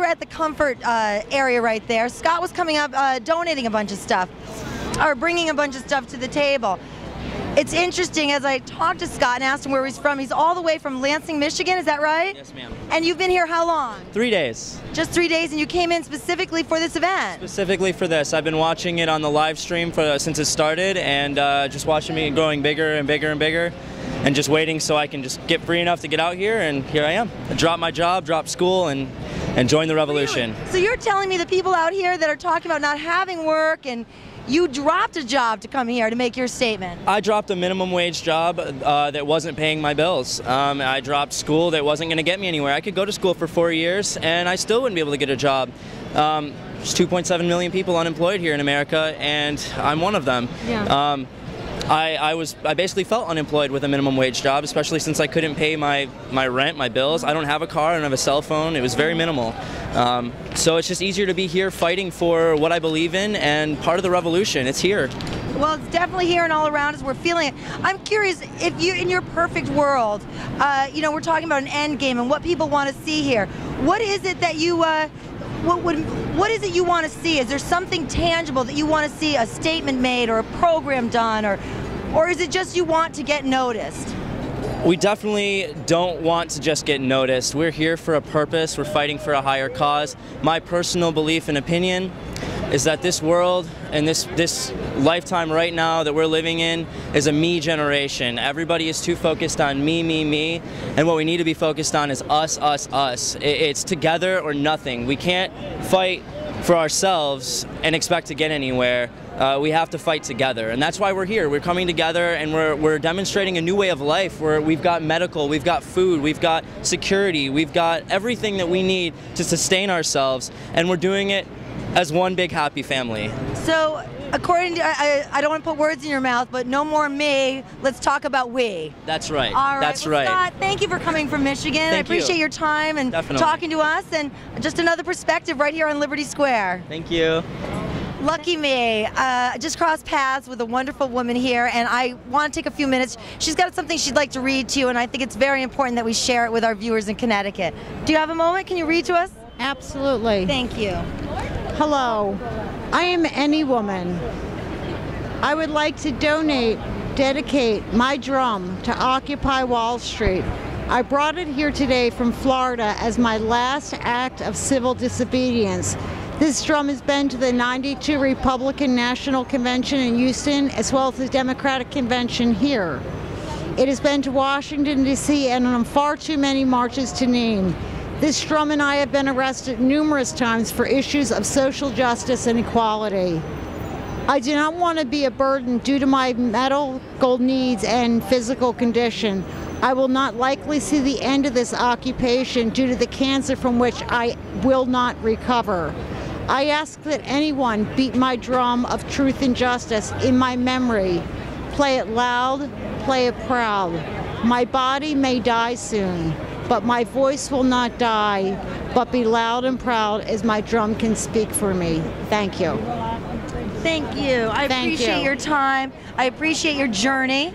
at the comfort area right there. Scott was coming up donating a bunch of stuff, or bringing a bunch of stuff to the table. It's interesting, as I talked to Scott and asked him where he's from, he's all the way from Lansing, Michigan, is that right? Yes, ma'am. And you've been here how long? 3 days. Just 3 days, and you came in specifically for this event? Specifically for this. I've been watching it on the live stream since it started, and just watching me growing bigger and bigger and bigger, and just waiting so I can just get free enough to get out here, and here I am. I dropped my job, dropped school, and join the revolution. Really? So you're telling me the people out here that are talking about not having work, and you dropped a job to come here to make your statement? I dropped a minimum wage job that wasn't paying my bills. I dropped school that wasn't going to get me anywhere. I could go to school for 4 years and I still wouldn't be able to get a job. There's 2.7 million people unemployed here in America, and I'm one of them. Yeah. I basically felt unemployed with a minimum wage job, especially since I couldn't pay my rent, my bills. I don't have a car, I don't have a cell phone. It was very minimal. So it's just easier to be here fighting for what I believe in and part of the revolution. It's here. Well, it's definitely here and all around us. We're feeling it. I'm curious, if you, in your perfect world, you know, we're talking about an end game and what people want to see here. What is it that you, what is it you want to see? Is there something tangible that you want to see, a statement made or a program done, or is it just you want to get noticed? We definitely don't want to just get noticed. We're here for a purpose. We're fighting for a higher cause. My personal belief and opinion is that this world and this lifetime right now that we're living in is a me generation. Everybody is too focused on me, me, me, and what we need to be focused on is us, us, us. It's together or nothing. We can't fight for ourselves and expect to get anywhere. We have to fight together, and that's why we're here. We're coming together, and we're demonstrating a new way of life where we've got medical, we've got food, we've got security, we've got everything that we need to sustain ourselves, and we're doing it as one big happy family. So, according to, I don't want to put words in your mouth, but no more me, let's talk about we. That's right. All right. That's well, right. Scott, thank you for coming from Michigan. Thank I appreciate you. your time and Definitely. talking to us, and just another perspective right here on Liberty Square. Thank you. Lucky me. I just crossed paths with a wonderful woman here, and I want to take a few minutes. She's got something she'd like to read to you, and I think it's very important that we share it with our viewers in Connecticut. Do you have a moment? Can you read to us? Absolutely. Thank you. Hello, I am any woman. I would like to dedicate my drum to Occupy Wall Street. I brought it here today from Florida as my last act of civil disobedience. This drum has been to the '92 Republican National Convention in Houston, as well as the Democratic Convention here. It has been to Washington, D.C., and on far too many marches to name. This drum and I have been arrested numerous times for issues of social justice and equality. I do not want to be a burden due to my medical needs and physical condition. I will not likely see the end of this occupation due to the cancer from which I will not recover. I ask that anyone beat my drum of truth and justice in my memory. Play it loud, play it proud. My body may die soon, but my voice will not die, but be loud and proud as my drum can speak for me. Thank you. Thank you. I appreciate your time. I appreciate your journey,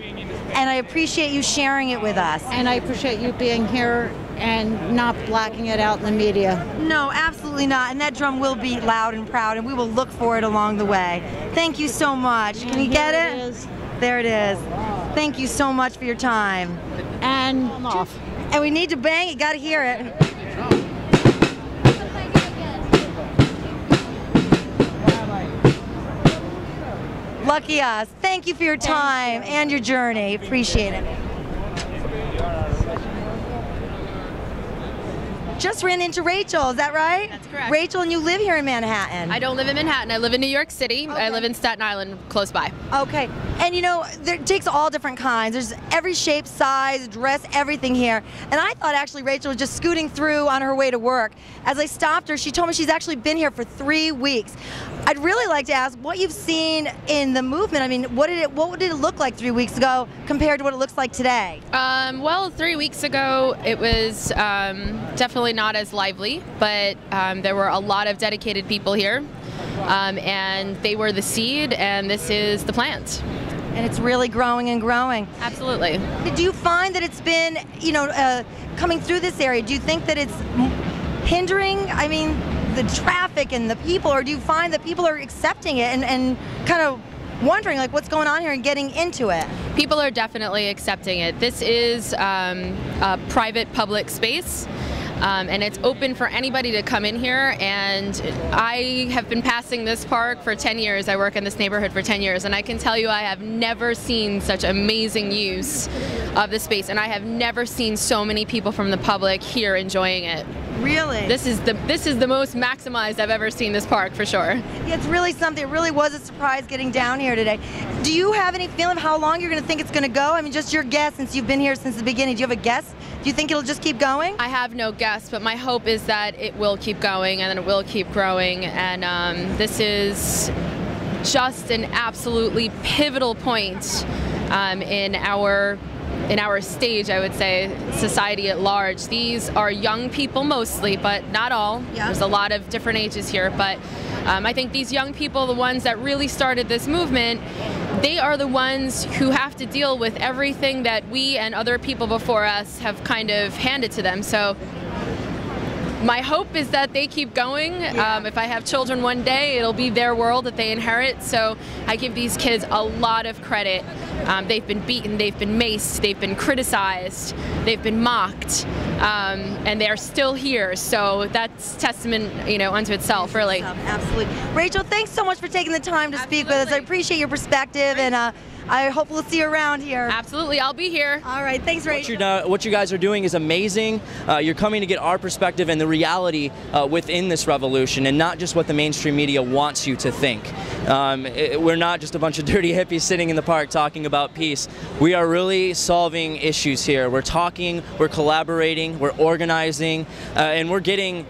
and I appreciate you sharing it with us. And I appreciate you being here and not blacking it out in the media. No, absolutely not. And that drum will be loud and proud, and we will look for it along the way. Thank you so much. Can you get it? It is. There it is. Thank you so much for your time. And And we need to bang it. Got to hear it. Lucky us. Thank you for your time and your journey. Appreciate it. Just ran into Rachel, is that right? That's correct. Rachel, and you live here in Manhattan. I don't live in Manhattan. I live in New York City. Okay. I live in Staten Island, close by. Okay, and you know, it takes all different kinds. There's every shape, size, dress, everything here. And I thought actually Rachel was just scooting through on her way to work. As I stopped her, she told me she's actually been here for 3 weeks. I'd really like to ask what you've seen in the movement. I mean, what did it look like 3 weeks ago compared to what it looks like today? Well, 3 weeks ago, it was definitely not as lively, but there were a lot of dedicated people here, and they were the seed, and this is the plant. And it's really growing and growing. Absolutely. Do you find that it's been, you know, coming through this area, do you think that it's hindering, I mean, the traffic and the people, or do you find that people are accepting it and kind of wondering like what's going on here and getting into it? People are definitely accepting it. This is a private public space. And it's open for anybody to come in here, and I have been passing this park for 10 years. I work in this neighborhood for 10 years, and I can tell you I have never seen such amazing use of the space, and I have never seen so many people from the public here enjoying it. Really? This is the most maximized I've ever seen this park, for sure. Yeah, it's really something. It really was a surprise getting down here today. Do you have any feeling of how long you're going to think it's going to go? I mean, just your guess, since you've been here since the beginning. Do you have a guess? Do you think it'll just keep going? I have no guess, but my hope is that it will keep going and then it will keep growing. And this is just an absolutely pivotal point in our stage, I would say, society at large. These are young people mostly, but not all. Yeah. There's a lot of different ages here, but I think these young people, the ones that really started this movement, they are the ones who have to deal with everything that we and other people before us have kind of handed to them. So my hope is that they keep going. Yeah. If I have children one day, it'll be their world that they inherit. So I give these kids a lot of credit. They've been beaten, they've been maced, they've been criticized, they've been mocked, and they're still here. So that's testament, you know, unto itself, really. Absolutely. Rachel, thanks so much for taking the time to speak with us. I appreciate your perspective, and I hope we'll see you around here. Absolutely, I'll be here. All right, thanks, Rachel. What you guys are doing is amazing. You're coming to get our perspective and the reality within this revolution, and not just what the mainstream media wants you to think. We're not just a bunch of dirty hippies sitting in the park talking about peace. We are really solving issues here. We're talking, we're collaborating, we're organizing, and we're getting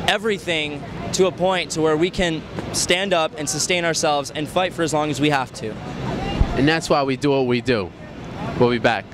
everything to a point to where we can stand up and sustain ourselves and fight for as long as we have to. And that's why we do what we do. We'll be back.